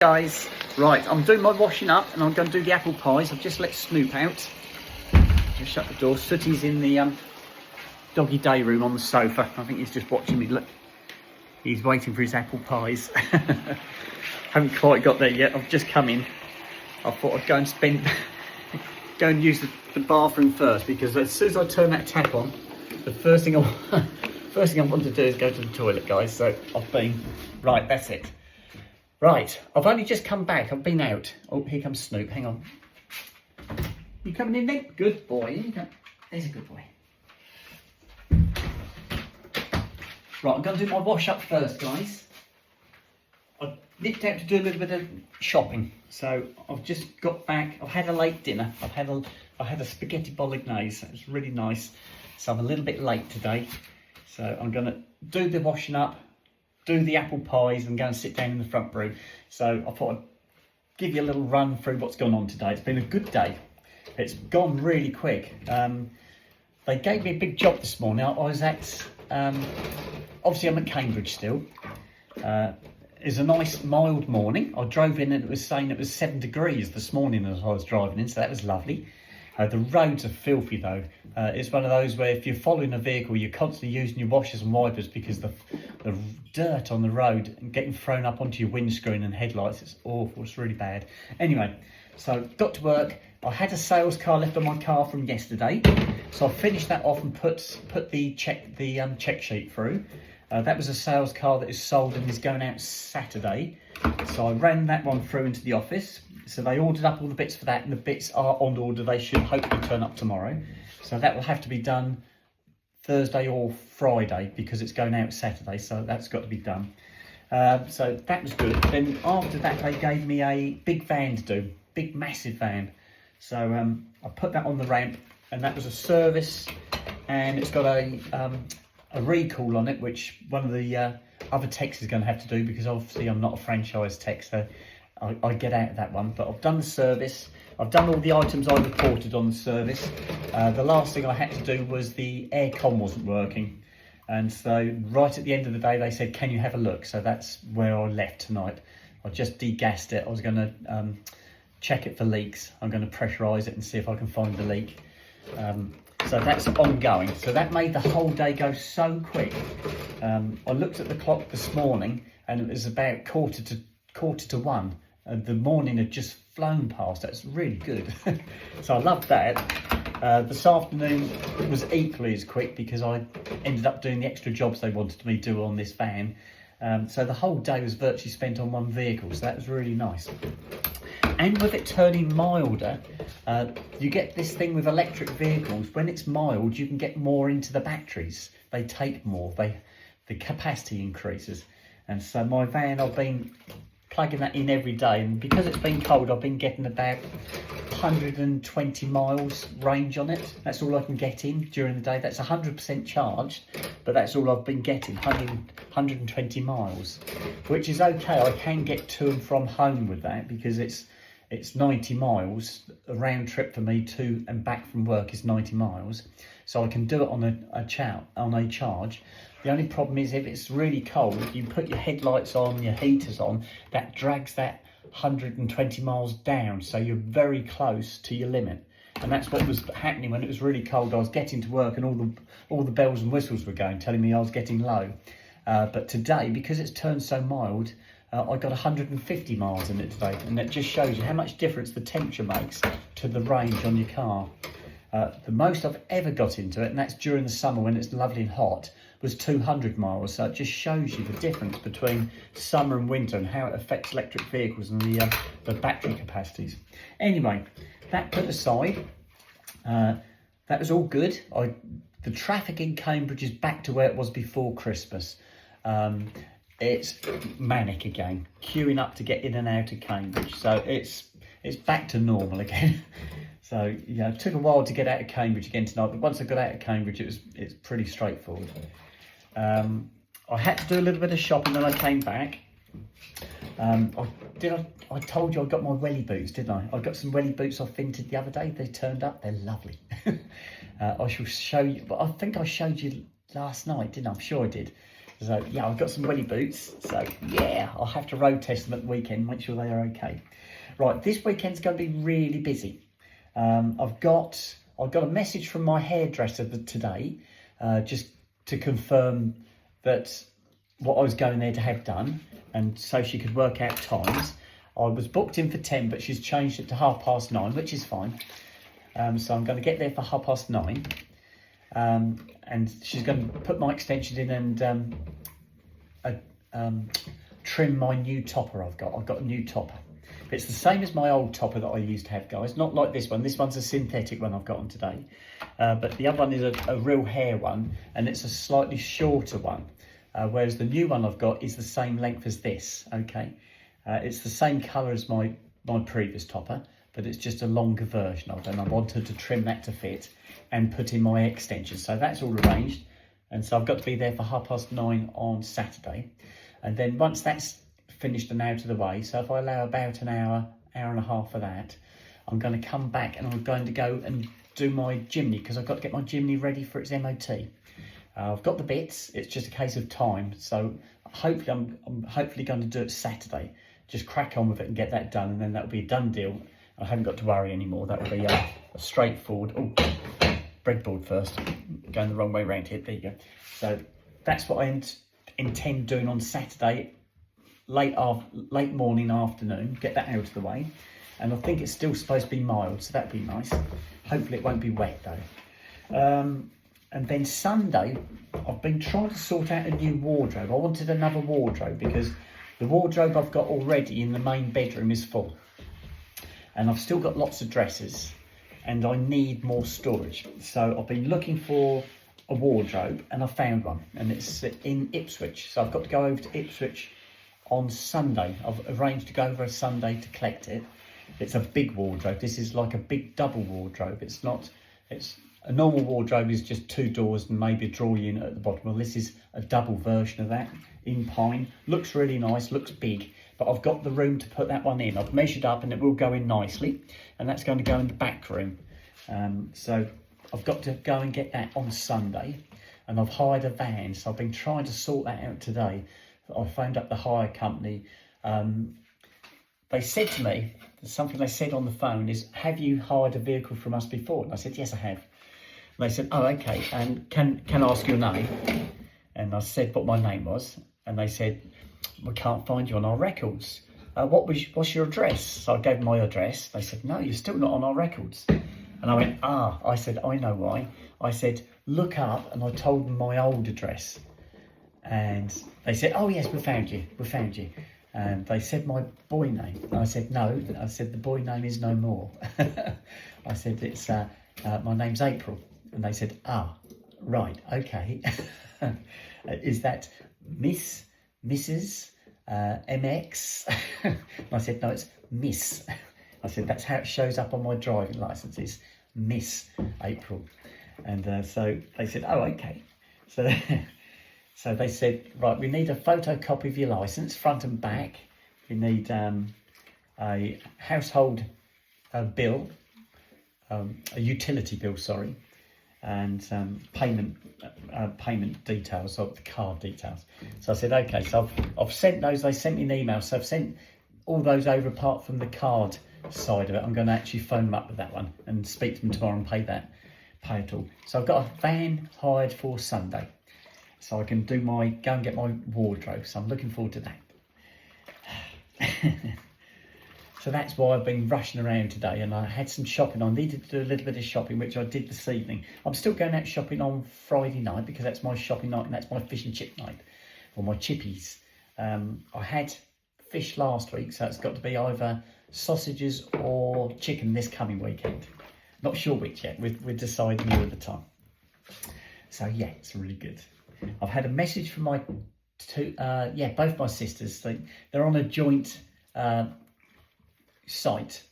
Guys, right, I'm doing my washing up and I'm going to do the apple pies. I've just let Snoop out. Just shut the door. Sooty's in the doggy day room on the sofa. I think he's just watching me. Look, he's waiting for his apple pies. Haven't quite got there yet. I've just come in. I thought I'd go and use the bathroom first, because as soon as I turn that tap on, the first thing I want to do is go to the toilet, guys. So I've been right. That's it. Right, I've only just come back. I've been out. Oh, here comes Snoop. Hang on. You coming in then? Good boy. Here you go. There's a good boy. Right, I'm going to do my wash up first, guys. I nipped out to do a little bit of shopping. So I've just got back. I've had a late dinner. I had a spaghetti bolognese. It was really nice. So I'm a little bit late today. So I'm going to do the washing up, do the apple pies, and go and sit down in the front room. So I thought I'd give you a little run through what's gone on today. It's been a good day. It's gone really quick. They gave me a big job this morning. I was at, obviously I'm at Cambridge still. It's a nice mild morning. I drove in and it was saying it was 7 degrees this morning as I was driving in, so that was lovely. The roads are filthy though. It's one of those where if you're following a vehicle, you're constantly using your washers and wipers, because the dirt on the road and getting thrown up onto your windscreen and headlights, it's awful. It's really bad. Anyway, so got to work. I had a sales car left on my car from yesterday, so I finished that off and put the check sheet through. That was a sales car that is sold and is going out Saturday. So I ran that one through into the office. So they ordered up all the bits for that, and the bits are on order. They should hopefully turn up tomorrow. So that will have to be done Thursday or Friday, because it's going out Saturday. So that's got to be done. So that was good. Then after that, they gave me a big van to do, big massive van. So I put that on the ramp, and that was a service, and it's got a recall on it, which one of the other techs is going to have to do, because obviously I'm not a franchise tech, so I get out of that one. But I've done the service. I've done all the items I reported on the service. The last thing I had to do was the aircon wasn't working. And so right at the end of the day, they said, can you have a look? So that's where I left tonight. I just degassed it. I was going to check it for leaks. I'm going to pressurise it and see if I can find the leak. So that's ongoing. So that made the whole day go so quick. I looked at the clock this morning and it was about quarter to 1. The morning had just flown past. That's really good. So I loved that. This afternoon was equally as quick, because I ended up doing the extra jobs they wanted me to do on this van. So the whole day was virtually spent on one vehicle. So that was really nice. And with it turning milder, you get this thing with electric vehicles. When it's mild, you can get more into the batteries. They take more. The capacity increases. And so my van, I've been plugging that in every day, and because it's been cold, I've been getting about 120 miles range on it. That's all I can get in during the day. That's 100% charged, but that's all I've been getting, 120 miles, which is okay. I can get to and from home with that, because it's 90 miles. A round trip for me to and back from work is 90 miles, so I can do it on a charge. The only problem is if it's really cold, you put your headlights on, your heaters on, that drags that 120 miles down, so you're very close to your limit. And that's what was happening when it was really cold. I was getting to work and all the bells and whistles were going, telling me I was getting low. But today, because it's turned so mild, I got 150 miles in it today, and that just shows you how much difference the temperature makes to the range on your car. The most I've ever got into it, and that's during the summer when it's lovely and hot, was 200 miles. So it just shows you the difference between summer and winter and how it affects electric vehicles and the battery capacities. Anyway, that put aside, that was all good. The traffic in Cambridge is back to where it was before Christmas. It's manic again, queuing up to get in and out of Cambridge. So it's back to normal again. So yeah, it took a while to get out of Cambridge again tonight, but once I got out of Cambridge, it's pretty straightforward. I had to do a little bit of shopping when I came back. I told you I got my welly boots, didn't I? I got some welly boots I finted the other day. They turned up. They're lovely. I shall show you. But I think I showed you last night, didn't I? I'm sure I did. So yeah, I've got some welly boots. So yeah, I'll have to road test them at the weekend, make sure they are okay. Right, this weekend's going to be really busy. I've got a message from my hairdresser today, just to confirm that what I was going there to have done, and so she could work out times. I was booked in for 10, but she's changed it to 9:30, which is fine. So I'm going to get there for 9:30. And she's going to put my extensions in and trim my new topper I've got. I've got a new topper. It's the same as my old topper that I used to have, guys. Not like this one. This one's a synthetic one I've got on today. But the other one is a real hair one, and it's a slightly shorter one. Whereas the new one I've got is the same length as this, okay? It's the same colour as my previous topper, but it's just a longer version of it, and I wanted to trim that to fit and put in my extensions. So that's all arranged, and so I've got to be there for 9:30 on Saturday. And then once that's finished and out of the way, so if I allow about an hour and a half for that, I'm going to come back and I'm going to go and do my chimney, because I've got to get my chimney ready for its MOT. I've got the bits, it's just a case of time, so hopefully I'm hopefully going to do it Saturday. Just crack on with it and get that done, and then that'll be a done deal. I haven't got to worry anymore. That will be a straightforward. Oh, breadboard first. Going the wrong way around here. There you go. So that's what I intend doing on Saturday, late morning, afternoon. Get that out of the way. And I think it's still supposed to be mild, so that'd be nice. Hopefully it won't be wet though. And then Sunday, I've been trying to sort out a new wardrobe. I wanted another wardrobe because the wardrobe I've got already in the main bedroom is full. And I've still got lots of dresses and I need more storage. So I've been looking for a wardrobe and I found one, and it's in Ipswich. So I've got to go over to Ipswich on Sunday. I've arranged to go over a Sunday to collect it. It's a big wardrobe. This is like a big double wardrobe. It's a normal wardrobe is just 2 doors and maybe a drawer unit at the bottom. Well, this is a double version of that in pine. Looks really nice, looks big, but I've got the room to put that one in. I've measured up and it will go in nicely, and that's going to go in the back room. So I've got to go and get that on Sunday, and I've hired a van. So I've been trying to sort that out today. I phoned up the hire company. They said to me, something they said on the phone is, have you hired a vehicle from us before? And I said, yes, I have. And they said, oh, okay, and can I ask your name? And I said what my name was, and they said, we can't find you on our records. What's your address? So I gave them my address. They said, no, you're still not on our records. And I went, I said, I know why. I said, look up, and I told them my old address. And they said, oh yes, we found you. And they said my boy name. And I said, no. I said, the boy name is no more. I said, it's my name's April. And they said, right, okay. Is that Miss, Mrs, MX? And I said, no, it's Miss. I said, that's how it shows up on my driving licence, is Miss April. And so they said, oh, okay. So they said, right, we need a photocopy of your licence, front and back. We need a household bill, a utility bill, sorry, and payment details, so the card details. So I said, okay, so I've sent those. They sent me an email, so I've sent all those over apart from the card side of it. I'm going to actually phone them up with that one and speak to them tomorrow and pay it all. So I've got a van hired for Sunday, so I can go and get my wardrobe. So I'm looking forward to that. So that's why I've been rushing around today, and I had some shopping. I needed to do a little bit of shopping, which I did this evening. I'm still going out shopping on Friday night because that's my shopping night and that's my fish and chip night, or my chippies. I had fish last week, so it's got to be either sausages or chicken this coming weekend. Not sure which yet. We're deciding near the time. So yeah, it's really good. I've had a message from my both my sisters. They're on a joint site,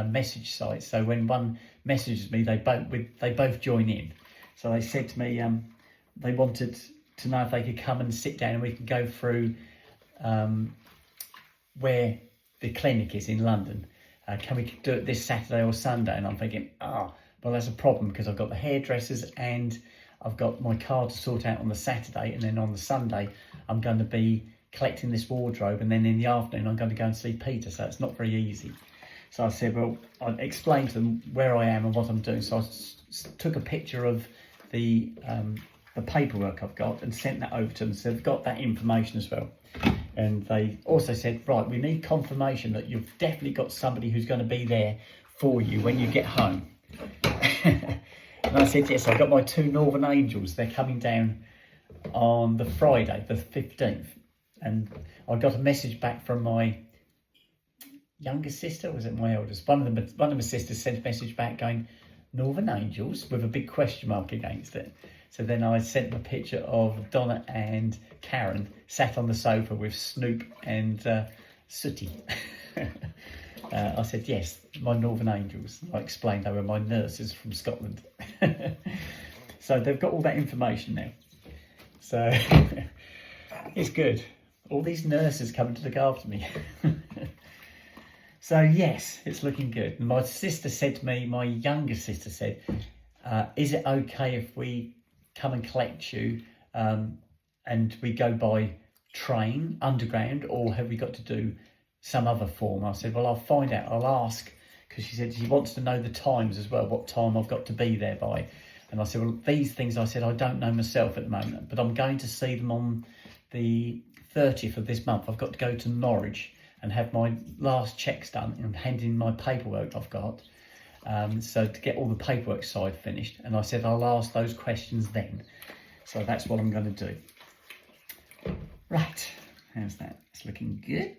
message site. So when one messages me, they both join in. So they said to me, they wanted to know if they could come and sit down and we can go through where the clinic is in London. Can we do it this Saturday or Sunday? And I'm thinking, well, that's a problem because I've got the hairdressers and I've got my car to sort out on the Saturday, and then on the Sunday I'm going to be collecting this wardrobe, and then in the afternoon I'm going to go and see Peter, so it's not very easy. So I said, well, I explained to them where I am and what I'm doing. So I took a picture of the paperwork I've got and sent that over to them. So they've got that information as well. And they also said, right, we need confirmation that you've definitely got somebody who's going to be there for you when you get home. And I said, yes, I've got my 2 Northern Angels. They're coming down on the Friday, the 15th. And I got a message back from my younger sister, or was it my eldest? One of my sisters sent a message back going, Northern Angels, with a big question mark against it. So then I sent them a picture of Donna and Karen sat on the sofa with Snoop and Sooty. I said, yes, my Northern Angels. I explained they were my nurses from Scotland. So they've got all that information now. So it's good. All these nurses coming to look after me. So yes, it's looking good. And my sister said to me, my younger sister said, is it okay if we come and collect you and we go by train, underground, or have we got to do some other form? I said, well, I'll find out. I'll ask, because she said she wants to know the times as well, what time I've got to be there by. And I said, well, these things, I said, I don't know myself at the moment, but I'm going to see them on the 30th of this month. I've got to go to Norwich and have my last checks done and hand in my paperwork I've got. So to get all the paperwork side finished. And I said, I'll ask those questions then. So that's what I'm going to do. Right, how's that? It's looking good.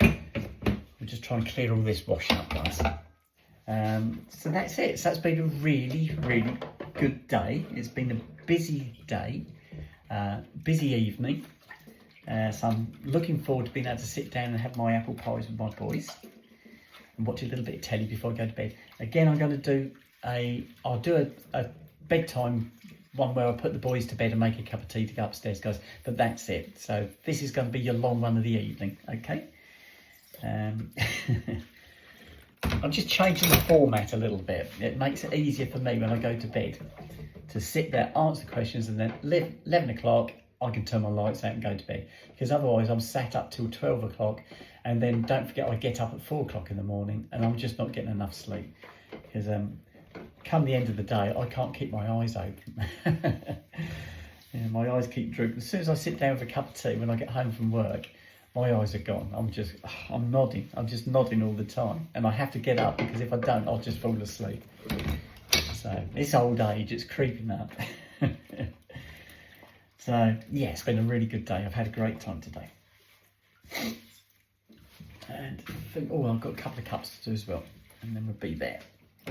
We'll just try and clear all this wash up, guys. So that's it. So that's been a really, really good day. It's been a busy day, busy evening. So I'm looking forward to being able to sit down and have my apple pies with my boys and watch a little bit of telly before I go to bed. Again, I'm going to do I'll do a bedtime one where I put the boys to bed and make a cup of tea to go upstairs, guys. But that's it. So this is going to be your long run of the evening, okay? I'm just changing the format a little bit. It makes it easier for me when I go to bed to sit there, answer questions, and then 11 o'clock, I can turn my lights out and go to bed. Because otherwise I'm sat up till 12 o'clock, and then don't forget I get up at 4 o'clock in the morning and I'm just not getting enough sleep. Because come the end of the day, I can't keep my eyes open. Yeah, my eyes keep drooping. As soon as I sit down with a cup of tea when I get home from work, my eyes are gone. I'm nodding. I'm just nodding all the time. And I have to get up, because if I don't, I'll just fall asleep. So it's old age, it's creeping up. So yeah, it's been a really good day. I've had a great time today. And I think, oh, I've got a couple of cups to do as well, and then we'll be there.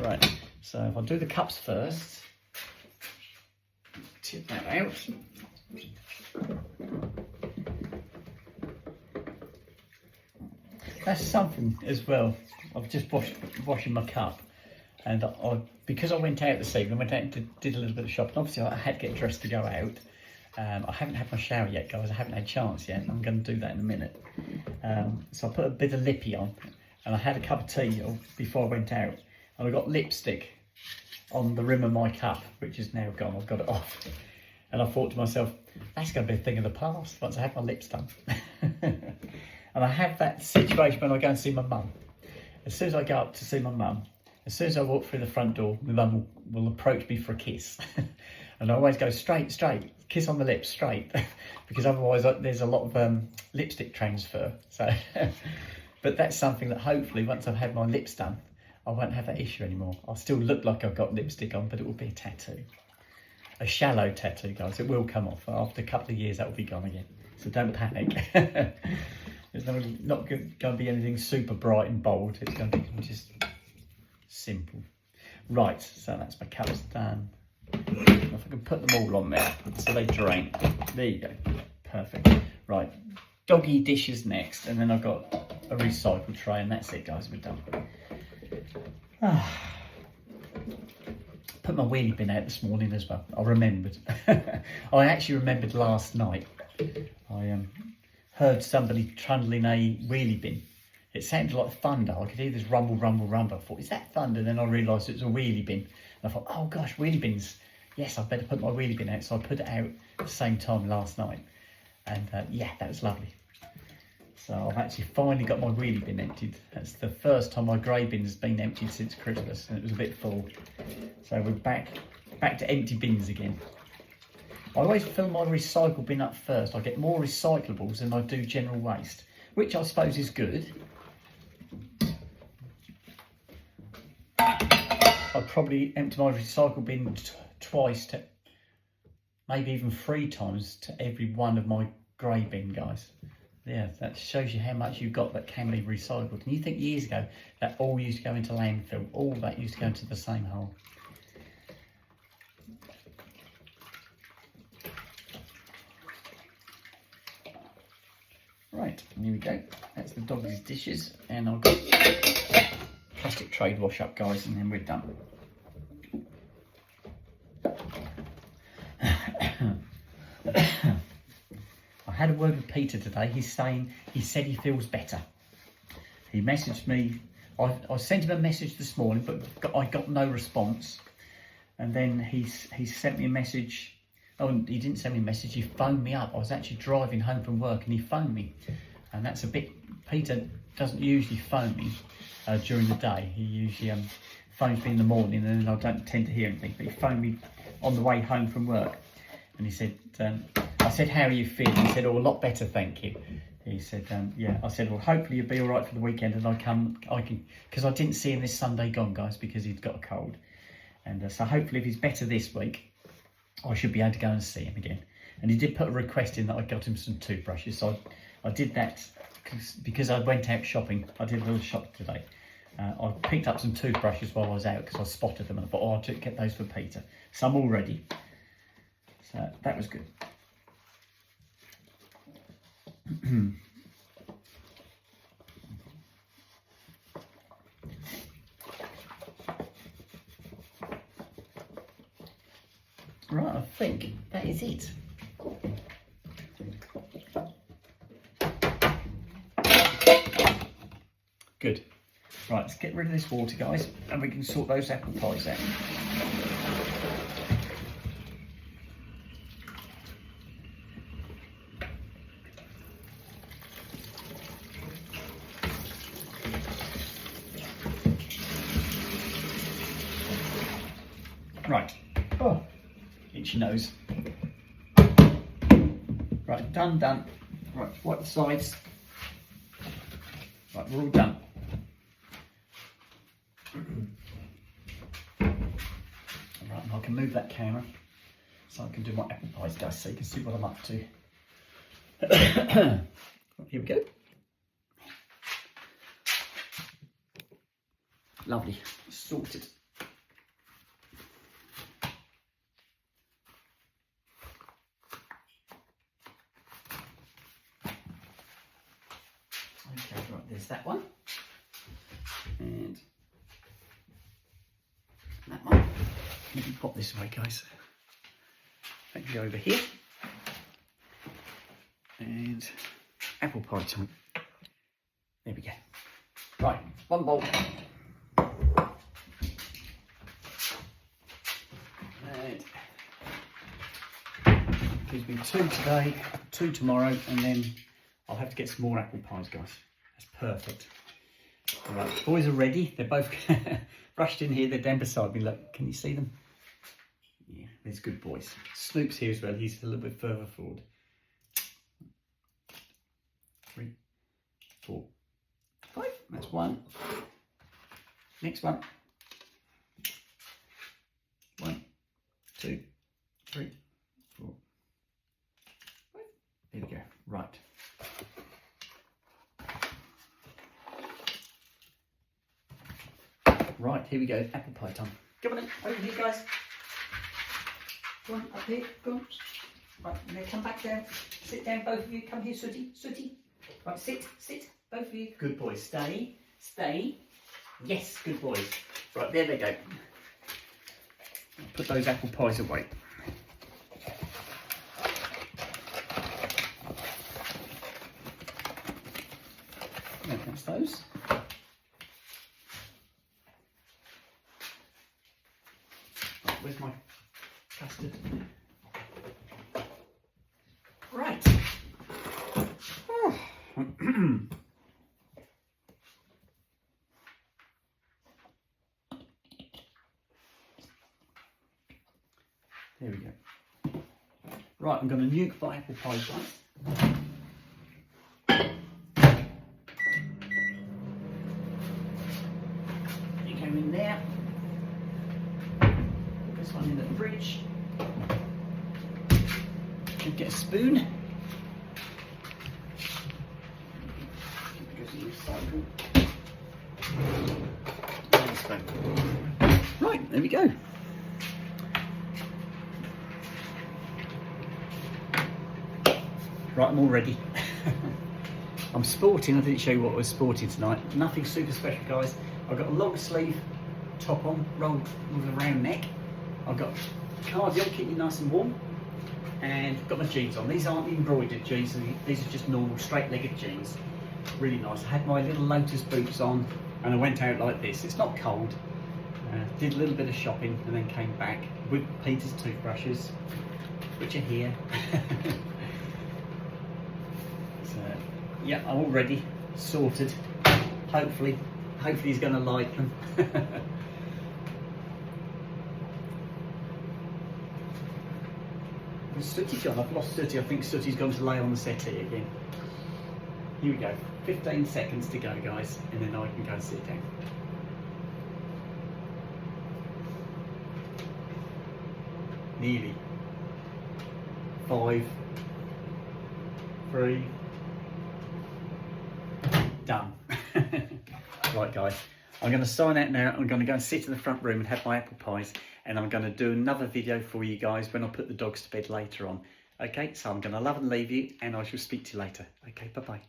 Right, so if I do the cups first, tip that out. That's something as well. I've just washing my cup, and because I went out this evening, I went out and did a little bit of shopping. Obviously, I had to get dressed to go out. I haven't had my shower yet, guys. I haven't had a chance yet. I'm going to do that in a minute. So I put a bit of lippy on, and I had a cup of tea before I went out, and I got lipstick on the rim of my cup, which is now gone. I've got it off, and I thought to myself, that's going to be a thing of the past once I have my lips done. And I have that situation when I go and see my mum. As soon as I go up to see my mum, as soon as I walk through the front door, my mum will approach me for a kiss. And I always go straight, kiss on the lips, straight, because otherwise there's a lot of lipstick transfer. So, but that's something that hopefully once I've had my lips done, I won't have that issue anymore. I'll still look like I've got lipstick on, but it will be a tattoo. A shallow tattoo, guys. It will come off. After a couple of years, that will be gone again. So don't panic. It's not going to be anything super bright and bold. It's going to be just simple. Right, so that's my cups done. If I can put them all on there so they drain. There you go. Perfect. Right, doggy dishes next, and then I've got a recycle tray, and that's it, guys. We're done. Put my wheelie bin out this morning as well. I remembered. I actually remembered last night. I heard somebody trundling a wheelie bin. It sounded like thunder. I could hear this rumble, rumble, rumble. I thought, is that thunder? And then I realised it was a wheelie bin. And I thought, oh gosh, wheelie bins yes, I better put my wheelie bin out. So I put it out at the same time last night. And yeah, that was lovely. So I've actually finally got my wheelie bin emptied. That's the first time my grey bin has been emptied since Christmas, and it was a bit full. So we're back to empty bins again. I always fill my recycle bin up first. I get more recyclables than I do general waste, which I suppose is good. I probably empty my recycle bin twice to maybe even 3 times to every one of my grey bin, guys. Yeah, that shows you how much you've got that can be recycled. And you think years ago that all used to go into landfill, all that used to go into the same hole. Right, here we go. That's the dog's dishes, and I've got plastic tray wash up, guys, and then we're done. I had a word with Peter today. He said he feels better. He messaged me. I sent him a message this morning, but I got no response. And then he sent me a message. Oh, he didn't send me a message. He phoned me up. I was actually driving home from work, and he phoned me. And that's a bit. Peter doesn't usually phone me during the day. He usually phones me in the morning, and then I don't tend to hear anything. But he phoned me on the way home from work, and he said, I said, how are you feeling? He said, oh, a lot better, thank you. He said, yeah. I said, well, hopefully you'll be all right for the weekend, and I can, because I didn't see him this Sunday gone, guys, because he'd got a cold. And so hopefully if he's better this week, I should be able to go and see him again. And he did put a request in that I got him some toothbrushes. So I did that because I went out shopping. I did a little shop today. I picked up some toothbrushes while I was out because I spotted them, and I thought, oh, I'll get those for Peter. So I'm all ready. So that was good. Right, I think that is it. Good. Right, let's get rid of this water, guys, and we can sort those apple pies out. Right. Oh, itchy nose. Right, done. Right, wipe the sides. Right, we're all done. Right, and I can move that camera so I can do my apple pies, guys, so you can see what I'm up to. Here we go. Lovely, sorted. Okay, right, there's that one. And that one. Let me pop this away, guys. Maybe over here. And apple pie time. There we go. Right, one bowl. And gives me 2 today, 2 tomorrow, and then I'll have to get some more apple pies, guys. That's perfect. All right, boys are ready. They're both rushed in here. They're down beside me. Look, can you see them? Yeah, there's good boys. Snoop's here as well. He's a little bit further forward. 3, 4, 5. That's 1. Next one. 1, 2, 3, 4, 5. There we go. Right. Right, here we go. Apple pie time. Come on in. Over here, guys. Go on, up here. Go on. Right, now come back down. Sit down, both of you. Come here, Sooty. Sooty. Right, sit. Both of you. Good boys. Stay. Yes, good boys. Right, there they go. Put those apple pies away. There comes those. Right, where's my custard. Right. Oh. There we go. Right, I'm going to nuke my apple pie slice. You go in there. Put this one in the fridge. Should get a spoon. Right, there we go. Right, I'm all ready. I'm sporting, I didn't show you what I was sporting tonight. Nothing super special, guys. I've got a long sleeve top on, rolled with a round neck. I've got cardigan, keep you nice and warm. And I've got my jeans on. These aren't embroidered jeans, these are just normal straight-legged jeans. Really nice. I had my little Lotus boots on and I went out like this. It's not cold. Did a little bit of shopping and then came back with Peter's toothbrushes, which are here. So, yeah, I'm all ready, sorted. Hopefully he's going to like them. Sooty gone? I've lost Sooty. I think Sooty's gone to lay on the settee again. Here we go. 15 seconds to go, guys, and then I can go and sit down. Nearly. 5, 3, done. Right, guys, I'm going to sign out now. I'm going to go and sit in the front room and have my apple pies, and I'm going to do another video for you guys when I put the dogs to bed later on. Okay, so I'm going to love and leave you, and I shall speak to you later. Okay, bye-bye.